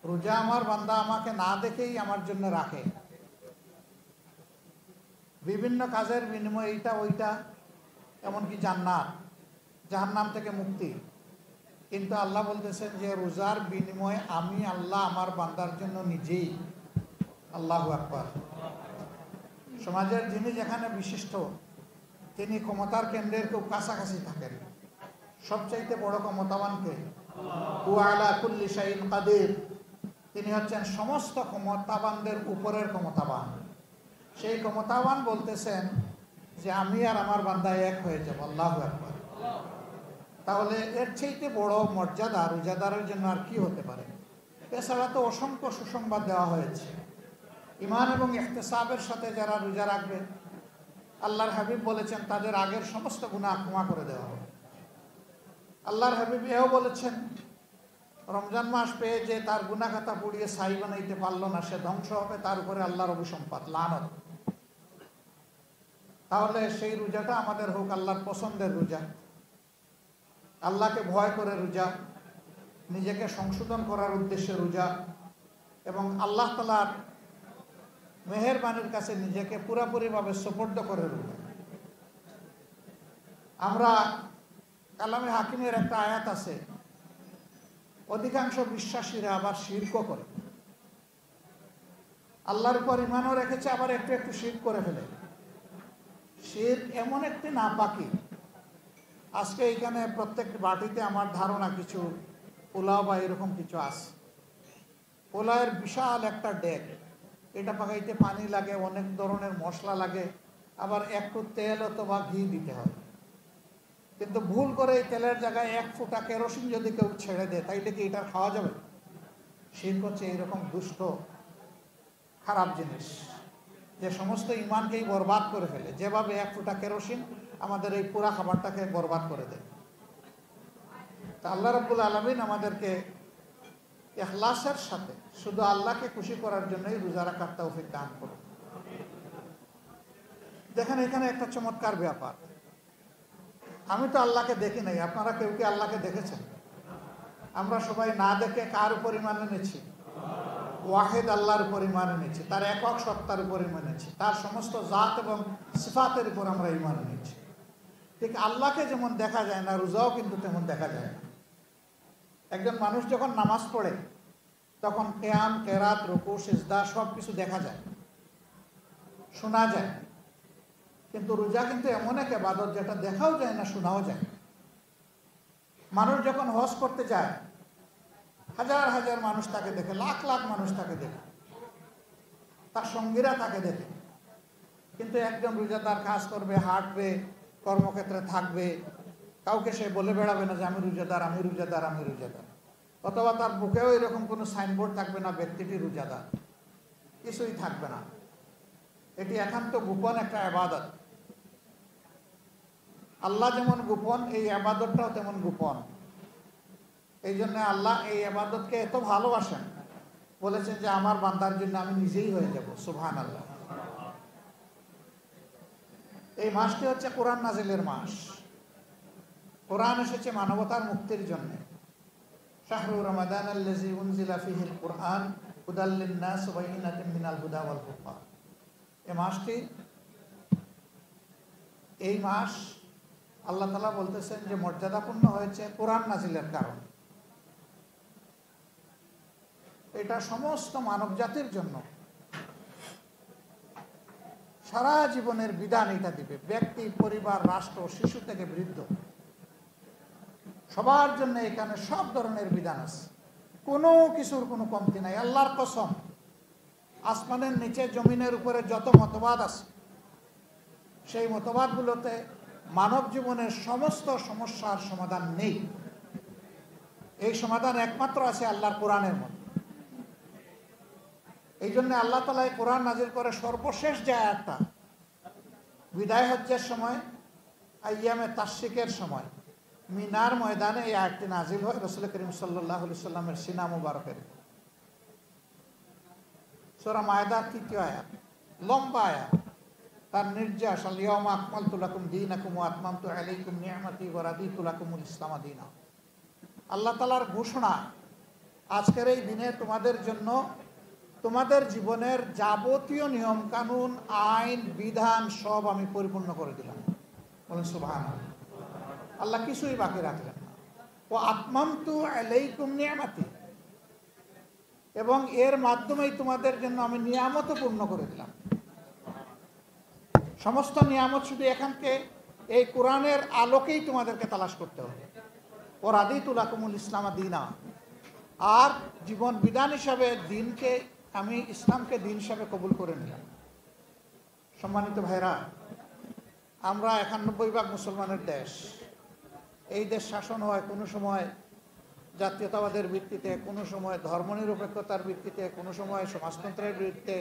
রোজা আমার বান্দা আমাকে না দেখেই আমার জন্য রাখে, বিভিন্ন কাজের বিনিময়ে এইটা ওইটা, এমনকি জান্নাত জাহান্নাম থেকে মুক্তি। কিন্তু আল্লাহ বলতেছেন যে রোজার বিনিময়ে আমি আল্লাহ আমার বান্দার জন্য নিজেই, আল্লাহু আকবার। সমাজের যিনি যেখানে বিশিষ্ট, তিনি ক্ষমতার কেন্দ্রের খুব কাছাকাছি থাকেন। সবচাইতে বড় ক্ষমতাবানকে হুয়া আলা কুল্লি শাইইন কাদির, তিনি হচ্ছেন সমস্ত ক্ষমতাবানদের উপরের ক্ষমতাবান। সেই ক্ষমতাবান বলতেছেন যে আমি আর আমার বান্দা এক হয়ে যাব, আল্লাহু আকবার। তাহলে এর চাইতে বড় মর্যাদা রোজাদারের জন্য আর কি হতে পারে? এছাড়া তো অসংখ্য সুসংবাদ দেওয়া হয়েছে। ঈমান এবং ইহতিসাবের সাথে যারা রোজা রাখবে, আল্লাহর হাবিব বলেছেন তাদের আগের সমস্ত গুনাহ ক্ষমা করে দেওয়া হবে। আল্লাহর হাবিব এও বলেছেন, রমজান মাস পেয়ে যে তার গুনাহ খাতা পুড়িয়ে ছাই বানাইতে পারল না, সে ধ্বংস হবে, তার উপরে আল্লাহর অভিসম্পাত, লানত। তাহলে সেই রোজাটা আমাদের হোক আল্লাহর পছন্দের রোজা, আল্লাহকে ভয় করে রোজা, নিজেকে সংশোধন করার উদ্দেশ্যে রোজা, এবং আল্লাহ তাআলার মেহেরবানির কাছে নিজেকে পুরোপুরিভাবে সুপর্দ করে রোজা। আমরা কালামে হাকিমের একটা আয়াত আছে, অধিকাংশ বিশ্বাসীরা আবার শিরকও করে, আল্লাহর উপর ঈমানও রেখেছে, আবার একটু একটু শিরক করে ফেলে। শিরক এমন একটি নাপাকি, আজকে এখানে প্রত্যেকটি বাটিতে আমার ধারণা কিছু পোলাও বা এরকম কিছু আছে। পোলাওয়ের বিশাল একটা ডেক, এটা পাকাইতে পানি লাগে, অনেক ধরনের মশলা লাগে, আবার একটু তেল অথবা ঘি দিতে হয়। কিন্তু ভুল করে এই তেলের জায়গায় 1 ফোঁটা কেরোসিন যদি কেউ ছেড়ে দেয়, তাইলে কি এটা খাওয়া যাবে? শিরক হচ্ছে এইরকম দুষ্ট খারাপ জিনিস, যে সমস্ত ঈমানকেই বরবাদ করে ফেলে। যেভাবে 1 ফোঁটা কেরোসিন আমাদের এই পুরা খাবারটাকে বরবাদ করে দেয়। তা আল্লাহ রাব্বুল আলামিন আমাদেরকে ইখলাসের সাথে শুধু আল্লাহকে খুশি করার জন্যই রোজা রাখার তৌফিক দান করুন। দেখেন এখানে একটা চমৎকার ব্যাপার, আমি তো আল্লাহকে দেখি নাই, আপনারা কেউ কি আল্লাহকে দেখেছেন? আমরা সবাই না দেখে কার উপর ঈমান এনেছি? ওয়াহিদ আল্লাহর উপর ঈমান এনেছি, তার একক সত্তার উপর ঈমান এনেছি, তার সমস্ত জাত এবং সিফাতের উপর আমরা ঈমান এনেছি। ঠিক আল্লাহকে যেমন দেখা যায় না, রোজাও কিন্তু তেমন দেখা যায় না। একজন মানুষ যখন নামাজ পড়ে তখন কিয়াম, কেরাত, রুকু, সিজদা সব কিছু দেখা যায়, শোনা যায়। কিন্তু রোজা কিন্তু এমন এক ইবাদত যেটা দেখাও যায় না, শোনাও যায়। মানুষ যখন হজ করতে যায়, হাজার হাজার মানুষ তাকে দেখে, লাখ লাখ মানুষ তাকে দেখে, তার সঙ্গীরা তাকে দেখে। কিন্তু একজন রোজাদার কাজ করবে, হাঁটবে, কর্মক্ষেত্রে থাকবে, কাউকে সে বলে বেড়াবে না যে আমি রোজাদার, আমি রোজাদার, আমি রোজাদার। অথবা তার বুকেও এরকম কোনো সাইনবোর্ড থাকবে না ব্যক্তিটি রোজাদার, কিছুই থাকবে না। এটি একান্ত গোপন একটা ইবাদত। আল্লাহ যেমন গোপন, এই ইবাদতটাও তেমন গোপন। এই জন্য আল্লাহ এই ইবাদতকে এত ভালোবাসেন, বলেছেন যে আমার বান্দার জন্য আমি নিজেই হয়ে যাব। সুবহানাল্লাহ। এই মাসটি হচ্ছে কোরআন নাজিলের মাস। কোরআন এসেছে মানবতার মুক্তির জন্য। শাহরু রমাদান আল্লাযী উনজিলা ফীহিল কুরআন হুদাল লিন-নাস ওয়া বাইয়িনাতিন মিনাল হুদা ওয়াল ফুরকান। এই মাস আল্লাহ তাআলা বলতেছেন যে মর্যাদাপূর্ণ হয়েছে কোরআন নাজিলের কারণে। এটা সমস্ত মানব জাতির জন্য সারা জীবনের বিধান এটা দিবে। ব্যক্তি, পরিবার, রাষ্ট্র, শিশু থেকে বৃদ্ধ সবার জন্য এখানে সব ধরনের বিধান আছে, কোনো কিছুর কোনো কমতি নাই। আল্লাহর কসম, আসমানের নিচে জমিনের উপরে যত মতবাদ আছে, সেই মতবাদগুলোতে মানব জীবনের সমস্ত সমস্যার সমাধান নেই। এই সমাধান একমাত্র আছে আল্লাহর কোরআনের মধ্যে। এই জন্য আল্লাহ তাআলা এই কোরআন নাজিল করে সর্বশেষ যে আয়াতটা, বিদায় হজ্জের সময়, আইয়ামে তাশরিকের সময়, মিনার ময়দানে এই আয়াতটি নাজিল হয় রাসূল করিম সাল্লাল্লাহু আলাইহি সাল্লামের সিনা মুবারকের। সূরা মায়দার 3য় আয়াত, লম্বা আয়াত, তার নির্যাস, আল ইয়াউমা আকমালতু লাকুম দীনাকুম ওয়া আতমামতু আলাইকুম নি'মাতি ওয়া রাদিতু লাকুমুল ইসলাম দীনা। আল্লাহ তাআলার ঘোষণা, আজকের এই দিনে তোমাদের জন্য তোমাদের জীবনের যাবতীয় নিয়ম কানুন, আইন, বিধান সব আমি পরিপূর্ণ করে দিলাম। বলেন সুবহানাল্লাহ। আল্লাহ কিছুই বাকি রাখলেন না। ও আতমামতু আলাইকুম নিয়ামাতি, এবং এর মাধ্যমেই তোমাদের জন্য আমি নিয়ামতও পূর্ণ করে দিলাম। সমস্ত নিয়ামত শুধু এখানকে এই কোরআনের আলোকেই তোমাদেরকে তালাশ করতে হবে। ও রাদিতু লাকুমুল ইসলাম দীনা, আর জীবন বিধান হিসাবে দিনকে আমি ইসলামকে দিন হিসাবে কবুল করে নিলাম। সম্মানিত ভাইরা, আমরা ৯১ ভাগ মুসলমানের দেশ। এই দেশ শাসন হয় কোনো সময় জাতীয়তাবাদের ভিত্তিতে, কোনো সময় ধর্মনিরপেক্ষতার ভিত্তিতে, কোনো সময় সমাজতন্ত্রের ভিত্তিতে,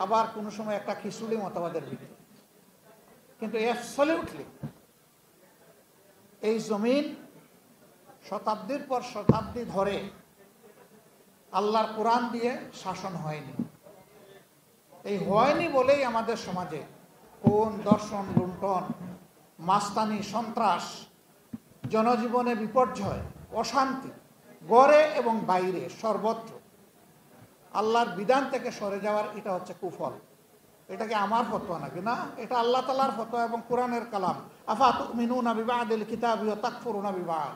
আবার কোনো সময় একটা খিচুড়ি মতবাদের ভিত্তিতে। কিন্তু অ্যাবসলিউটলি এই জমিন শতাব্দীর পর শতাব্দী ধরে আল্লাহর কোরআন দিয়ে শাসন হয়নি। এই হয়নি বলেই আমাদের সমাজে খুন, দর্শন, লুণ্ঠন, মাস্তানি, সন্ত্রাস, জনজীবনে বিপর্যয়, অশান্তি গড়ে এবং বাইরে সর্বত্র। আল্লাহর বিধান থেকে সরে যাওয়ার এটা হচ্ছে কুফল। এটাকে আমার ফতোয়া নাকি? না, এটা আল্লাহ তাআলার ফতোয়া এবং কোরআনের কালাম। আফাতুমিনুনা বিবাদিল কিতাবি ওয়া তাকফুরুনা বিবাদ।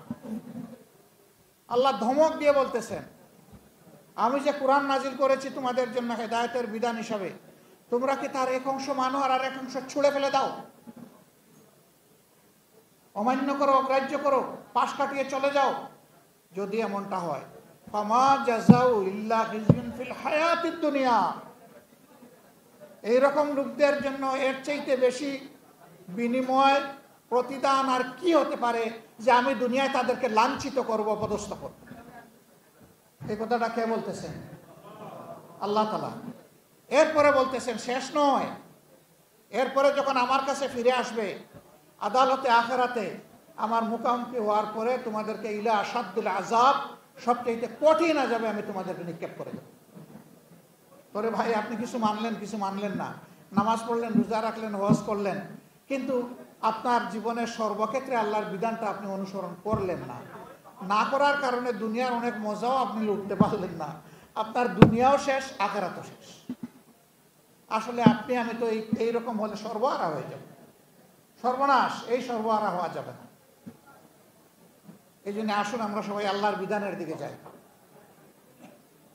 আল্লাহ ধমক দিয়ে বলতেছেন, আমি যে কোরআন নাজিল করেছি তোমাদের জন্য হেদায়েতের বিধান হিসাবে, তোমরা কি তার এক অংশ মানো আর এক অংশ ছুঁড়ে ফেলে দাও, অমান্য করো, অগ্রাহ্য করো, পাশ কাটিয়ে চলে যাও? যদি এমনটা হয়, ফামা জাযাউ ইল্লা খিজয়ুন ফিল হায়াতিদ দুনিয়া, এইরকম লোকদের জন্য এর চাইতে বেশি বিনিময়, প্রতিদান আর কি হতে পারে যে আমি দুনিয়ায় তাদেরকে লাঞ্ছিত করব, অপদস্থ করব? এই কথাটা কে বলতেছেন? আল্লাহ তাআলা। এরপরে বলতেছেন শেষ নয়, এরপরে যখন আমার কাছে ফিরে আসবে আদালতে আখিরাতে, আমার মুখামুখি হওয়ার পরে তোমাদেরকে ইলা আসাদুল আযাব, সবচেয়ে কঠিন আযাবে আমি তোমাদেরকে নিক্ষেপ করে দেব। তোরে ভাই, আপনি কিছু মানলেন, কিছু মানলেন না, নামাজ পড়লেন, রোজা রাখলেন, হজ করলেন, কিন্তু আপনার জীবনের সর্বক্ষেত্রে আল্লাহর বিধানটা আপনি অনুসরণ করলেন না। না করার কারণে দুনিয়ার অনেক মজাও আপনি লুটতে পারলেন না। আপনার দুনিয়াও শেষ, আখিরাতও শেষ। আসলে আপনি আমি তো এইরকম হলে সর্বহারা হয়ে যাব, সর্বনাশ। এই সর্বহারা হওয়া যাবে না। এই জন্য আসুন আমরা সবাই আল্লাহর বিধানের দিকে যাই।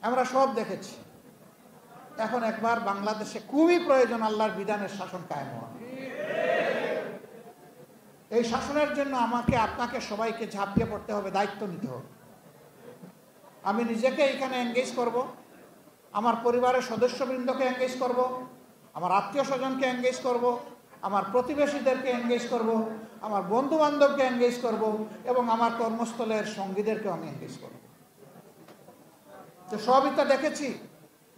আমরা সব দেখেছি, এখন একবার বাংলাদেশে খুবই প্রয়োজন আল্লাহর বিধানের শাসন কায়েম হওয়া। এই শাসনের জন্য আমাকে, আপনাকে, সবাইকে ঝাঁপিয়ে পড়তে হবে, দায়িত্ব নিতে হবে। আমি নিজেকে এখানে এনগেজ করব, আমার পরিবারের সদস্যবৃন্দকে এনগেজ করব, আমার আত্মীয় স্বজনকে এনগেজ করব, আমার প্রতিবেশীদেরকে এনগেজ করব, আমার বন্ধু বান্ধবকে এনগেজ করব, এবং আমার কর্মস্থলের সঙ্গীদেরকেও আমি এনগেজ করব। তো সবই তো দেখেছি,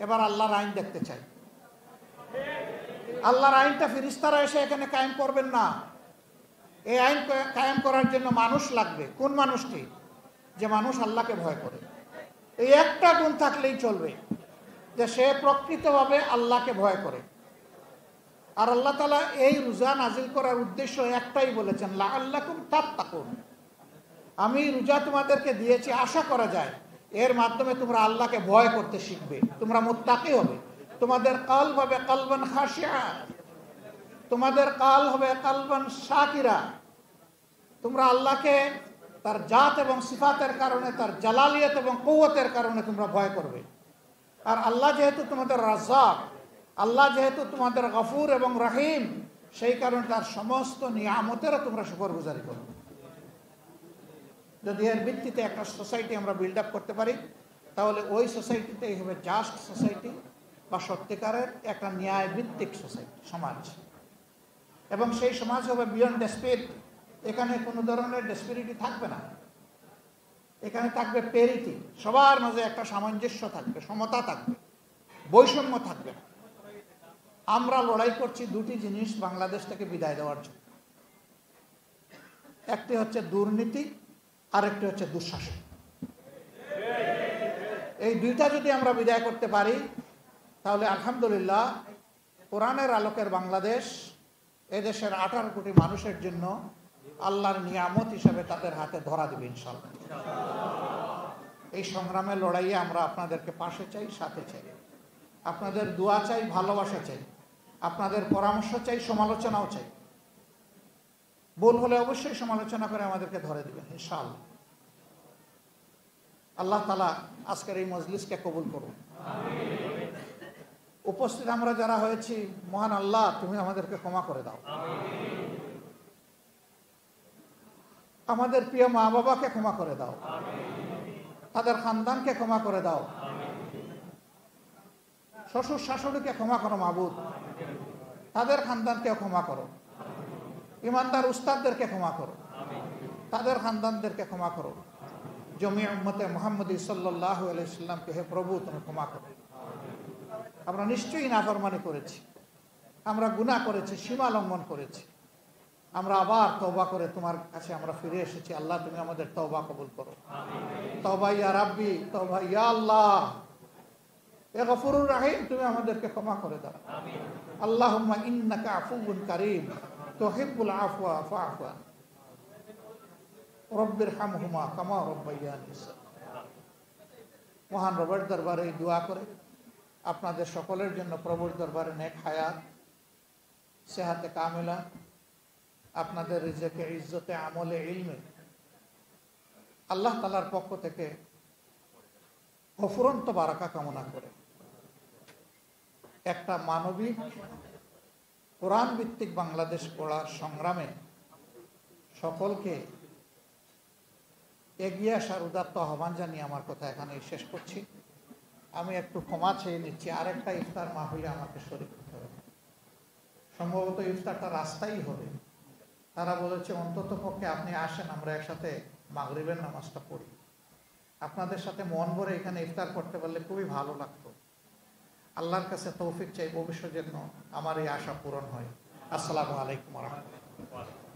এবার আল্লাহর আইন দেখতে চাই। আল্লাহর আইনটা ফেরেশতারা এসে এখানে কায়েম করবেন না। এই আইন কায়েম করার জন্য মানুষ লাগবে। কোন মানুষটি? যে মানুষ আল্লাহকে ভয় করে। এই একটা গুণ থাকলেই চলবে, যে সে প্রকৃতভাবে আল্লাহকে ভয় করে। আর আল্লাহ তাআলা এই রোজা নাজিল করার উদ্দেশ্য একটাই বলেছেন, লাআল্লাকুম তাত্তাকুন। আমি রোজা তোমাদেরকে দিয়েছি আশা করা যায় এর মাধ্যমে তোমরা আল্লাহকে ভয় করতে শিখবে, তোমরা মুত্তাকি হবে, তোমাদের কলব হবে কলবান খাশিয়া, তোমাদের কাল হবে কালবান শাকিরা। তোমরা আল্লাহকে তার জাত এবং সিফাতের কারণে, তার জালালিয়ত এবং কুওয়াতের কারণে তোমরা ভয় করবে। আর আল্লাহ যেহেতু তোমাদের রাজ্জাক, আল্লাহ যেহেতু তোমাদের গফুর এবং রহিম, সেই কারণে তার সমস্ত নিয়ামতেরও তোমরা শুকরগুজারি করবে। যদি এর ভিত্তিতে একটা সোসাইটি আমরা বিল্ড আপ করতে পারি, তাহলে ওই সোসাইটিতেই হবে জাস্ট সোসাইটি, বা সত্যিকারের একটা ন্যায় ভিত্তিক সোসাইটি, সমাজ। এবং সেই সমাজ হবে বিয়ন্ড ডেসপিরিটি। এখানে কোনো ধরনের ডেসপিরিটি থাকবে না, এখানে থাকবে পেরিটি। সবার মাঝে একটা সামঞ্জস্য থাকবে, সমতা থাকবে, বৈষম্য থাকবে না। আমরা লড়াই করছি দুটি জিনিস বাংলাদেশ থেকে বিদায় দেওয়ার জন্য। একটি হচ্ছে দুর্নীতি, আরেকটি হচ্ছে দুঃশাসন। এই দুইটা যদি আমরা বিদায় করতে পারি, তাহলে আলহামদুলিল্লাহ কোরআনের আলোকের বাংলাদেশ এদেশের 18 কোটি মানুষের জন্য আল্লাহর নিয়ামত হিসাবে তাদের হাতে ধরা দেবে ইনশাআল্লাহ। এই সংগ্রামে লড়াইয়ে আমরা আপনাদেরকে পাশে চাই, সাথে চাই, আপনাদের দোয়া চাই, ভালোবাসা চাই, আপনাদের পরামর্শ চাই, সমালোচনাও চাই। ভুল হলে অবশ্যই সমালোচনা করে আমাদেরকে ধরে দিবেন ইনশাআল্লাহ। আল্লাহ তাআলা আজকের এই মজলিসকে কবুল করুন। উপস্থিত আমরা যারা হয়েছি, মহান আল্লাহ তুমি আমাদেরকে ক্ষমা করে দাও। আমাদের প্রিয় মা বাবাকে ক্ষমা করে দাও, তাদের খানদানকে ক্ষমা করে দাও, শ্বশুর শাশুড়িকে ক্ষমা করো মাবুদ, তাদের খানদানকে ক্ষমা করো, ইমানদার উস্তাদদেরকে ক্ষমা করো, তাদের খানদানদেরকে ক্ষমা করো। জমি উম্মতে মুহাম্মদী সাল্লাল্লাহু আলাইহি সাল্লামকে হে প্রভু তুমি ক্ষমা করো। আমরা নিশ্চয়ই নাফরমানি করেছি, আমরা গুনাহ করেছি, সীমা লঙ্ঘন করেছি। আমরা আবার তওবা করে তোমার কাছে আমরা ফিরে এসেছি। আল্লাহ তুমি আমাদের তওবা কবুল করো। তওবা ইয়া রাব্বি, তওবা ইয়া আল্লাহ, এ গফুরুর রহিম তুমি আমাদেরকে ক্ষমা করে দাও। আল্লাহুম্মা ইন্নাকা আফুউন কারীম তুহিব্বুল আফওয়া ফা'ফু আন। রব্বিরহামহুমা কামা রাব্বায়ানি সগীরা। মহান রবের দরবারে দোয়া করে আপনাদের সকলের জন্য প্রভুর দরবারে নেক হায়াত, সেহাতে কামিলা, আপনাদের রিজকে, ইজ্জতে, আমলে, ইলমে আল্লাহ তাআলার পক্ষ থেকে অফুরন্ত বারাকা কামনা করে একটা মানবিক কোরআন ভিত্তিক বাংলাদেশ গড়ার সংগ্রামে সকলকে এগিয়ে আসার উদাত্ত আহ্বান জানিয়ে আমার কথা এখানেই শেষ করছি। আমি একটু ক্ষমা চেয়ে নিচ্ছি, আরেকটা ইফতার মাহফিলে আমাকে শরীক করতে হবে। সম্ভবত ইফতারটা রাস্তাই হবে। তারা বলেছে অন্তত পক্ষে আপনি আসেন, আমরা একসাথে মাগরিবের নামাজটা পড়ি। আপনাদের সাথে মন ভরে এখানে ইফতার করতে পারলে খুবই ভালো লাগতো। আল্লাহর কাছে তৌফিক চাই ভবিষ্যতের জন্য আমার এই আশা পূরণ হয়। আসসালামু আলাইকুম ওয়া রাহমাতুল্লাহ।